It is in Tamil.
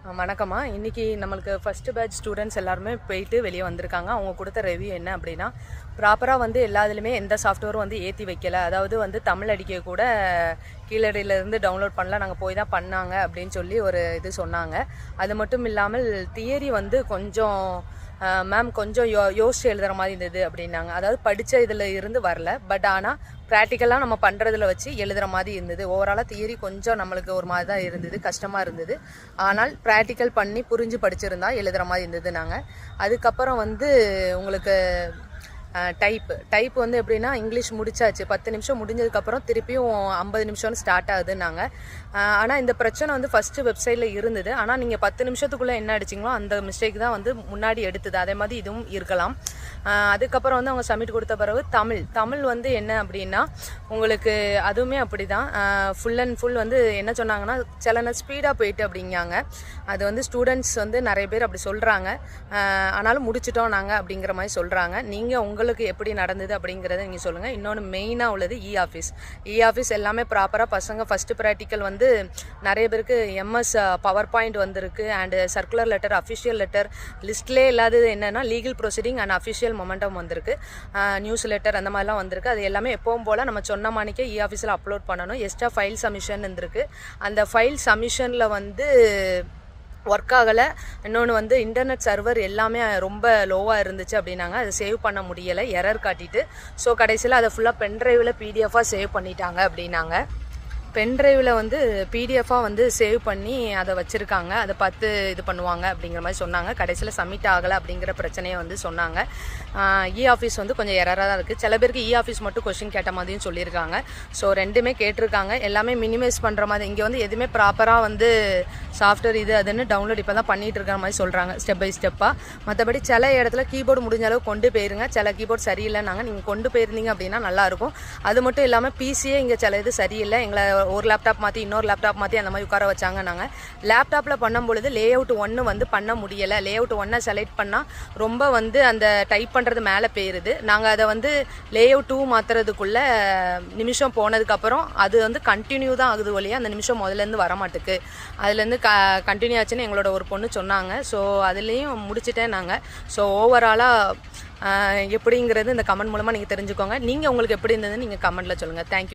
வணக்கம்மா. இன்னைக்கு நம்மளுக்கு ஃபர்ஸ்ட் பேட்ச் ஸ்டூடெண்ட்ஸ் எல்லாருமே போயிட்டு வெளியே வந்திருக்காங்க. அவங்க கொடுத்த ரிவ்யூ என்ன அப்படின்னா, ப்ராப்பராக வந்து எல்லாத்துலேயுமே எந்த சாஃப்ட்வேரும் வந்து ஏற்றி வைக்கல. அதாவது வந்து தமிழ் அடிக்க கூட கீழடியிலேருந்து டவுன்லோட் பண்ணல, நாங்கள் போய் தான் பண்ணாங்க அப்படின்னு சொல்லி ஒரு இது சொன்னாங்க. அது மட்டும் இல்லாமல் தியரி வந்து கொஞ்சம் மேம் கொஞ்சம் யோசிச்சு எழுதுகிற மாதிரி இருந்தது அப்படின்னாங்க. அதாவது படித்த இதில் இருந்து வரல, பட் ஆனால் ப்ராக்டிக்கலாக நம்ம பண்ணுறதுல வச்சு எழுதுகிற மாதிரி இருந்தது. ஓவராலாக தியரி கொஞ்சம் நம்மளுக்கு ஒரு மாதிரி தான் இருந்தது, கஷ்டமாக இருந்தது. ஆனால் ப்ராக்டிக்கல் பண்ணி புரிஞ்சு படிச்சிருந்தா எழுதுகிற மாதிரி இருந்தது. நாங்கள் அதுக்கப்புறம் வந்து உங்களுக்கு டைப் வந்து எப்படின்னா, இங்கிலீஷ் முடிச்சாச்சு, 10 நிமிஷம் முடிஞ்சதுக்கப்புறம் திருப்பியும் 50 நிமிஷம்னு ஸ்டார்ட் ஆகுதுன்னாங்க. ஆனால் இந்த பிரச்சனை வந்து ஃபஸ்ட்டு வெப்சைட்டில் இருந்தது. ஆனால் நீங்கள் 10 நிமிஷத்துக்குள்ளே என்ன அடிச்சிங்களோ அந்த மிஸ்டேக் தான் வந்து முன்னாடி எடுத்தது. அதே மாதிரி இதுவும் இருக்கலாம். அதுக்கப்புறம் வந்து அவங்க சப்மிட் கொடுத்த பிறகு தமிழ் வந்து என்ன அப்படின்னா, உங்களுக்கு அதுவுமே அப்படி தான் ஃபுல் அண்ட் ஃபுல் வந்து என்ன சொன்னாங்கன்னா, சில நேரம் ஸ்பீடாக போயிட்டு அப்படிங்காங்க. அது வந்து ஸ்டூடெண்ட்ஸ் வந்து நிறைய பேர் அப்படி சொல்கிறாங்க. ஆனாலும் முடிச்சிட்டோம் நாங்கள் அப்படிங்கிற மாதிரி சொல்கிறாங்க. நீங்கள் உங்களுக்கு எப்படி நடந்தது அப்படிங்கிறத நீங்கள் சொல்லுங்கள். இன்னொன்று மெயினாக உள்ளது இ ஆஃபீஸ் எல்லாமே ப்ராப்பராக பசங்க ஃபஸ்ட்டு ப்ராக்டிக்கல் வந்து நிறைய பேருக்கு எம்எஸ் பவர் பாயிண்ட் வந்திருக்கு. And circular letter, official letter, லிஸ்ட்லேயே இல்லாதது என்னென்னா legal proceeding and official momentum வந்திருக்கு. நியூஸ் லெட்டர் அந்த மாதிரிலாம் வந்திருக்கு. அது எல்லாமே எப்பவும் போல் நம்ம சொன்ன மாணிக்கே இ-ஆஃபீஸில் அப்லோட் பண்ணணும். எக்ஸ்ட்ரா ஃபைல் சப்மிஷன் இருந்திருக்கு. அந்த ஃபைல் சப்மிஷனில் வந்து ஒர்க் ஆகலை. இன்னொன்று வந்து இன்டர்நெட் சர்வர் எல்லாமே ரொம்ப லோவாக இருந்துச்சு அப்படின்னாங்க. அதை சேவ் பண்ண முடியலை, எரர் காட்டிட்டு. ஸோ கடைசியில் அதை ஃபுல்லாக பென்ட்ரைவில் பிடிஎஃபாக சேவ் பண்ணிட்டாங்க அப்படின்னாங்க. பென்ட்ரைவில் வந்து பிடிஎஃபாக வந்து சேவ் பண்ணி அதை வச்சுருக்காங்க. அதை பார்த்து இது பண்ணுவாங்க அப்படிங்கிற மாதிரி சொன்னாங்க. கடைசியில் சப்மிட் ஆகலை அப்படிங்கிற பிரச்சனையை வந்து சொன்னாங்க. இ-ஆஃபீஸ் வந்து கொஞ்சம் எரராக தான் இருக்குது. சில பேருக்கு இ-ஆஃபீஸ் மட்டும் கொஸ்டின் கேட்ட மாதிரியும் சொல்லியிருக்காங்க. ஸோ ரெண்டுமே கேட்டிருக்காங்க. எல்லாமே மினிமைஸ் பண்ணுற மாதிரி. இங்கே வந்து எதுவுமே ப்ராப்பராக வந்து சாஃப்ட்வேர் இது அதுன்னு டவுன்லோட் இப்போ தான் பண்ணிகிட்டு இருக்கிற மாதிரி சொல்கிறாங்க, ஸ்டெப் பை ஸ்டெப்பாக. மற்றபடி சில இடத்துல கீபோர்டு முடிஞ்ச அளவு கொண்டு போயிருங்க. சில கீபோர்டு சரியில்லைனாங்க. நீங்கள் கொண்டு போயிருந்தீங்க அப்படின்னா நல்லாயிருக்கும். அது மட்டும் இல்லாமல் பிசியே இங்கே சில இது சரியில்லை. எங்களை ஒரு லேப்டாப் மாற்றி இன்னொரு லேப்டாப் மாற்றி அந்த மாதிரி உட்கார வச்சாங்க. நாங்கள் லேப்டாப்பில் பண்ணும்பொழுது லே-அவுட் 1 வந்து பண்ண முடியலை. லே-அவுட் 1 செலக்ட் பண்ணால் ரொம்ப வந்து அந்த டைப் பண்ணுறது மேலே போயிடுது. நாங்கள் அதை வந்து லே-அவுட் 2 மாற்றுறதுக்குள்ளே நிமிஷம் போனதுக்கப்புறம் அது வந்து கண்டினியூ தான் ஆகுது ஒழிய அந்த நிமிஷம் முதலேருந்து வர மாட்டுக்கு. அதுலேருந்து கண்டினியூ ஆச்சுன்னு எங்களோட ஒரு பொண்ணு சொன்னாங்க. ஸோ அதுலேயும் முடிச்சிட்டேன் நாங்கள். ஸோ ஓவராலாக எப்படிங்கிறது இந்த கமெண்ட் மூலமாக நீங்கள் தெரிஞ்சுக்கோங்க. நீங்கள் உங்களுக்கு எப்படி இருந்ததுன்னு நீங்கள் கமெண்ட்டில் சொல்லுங்கள். தேங்க்யூ.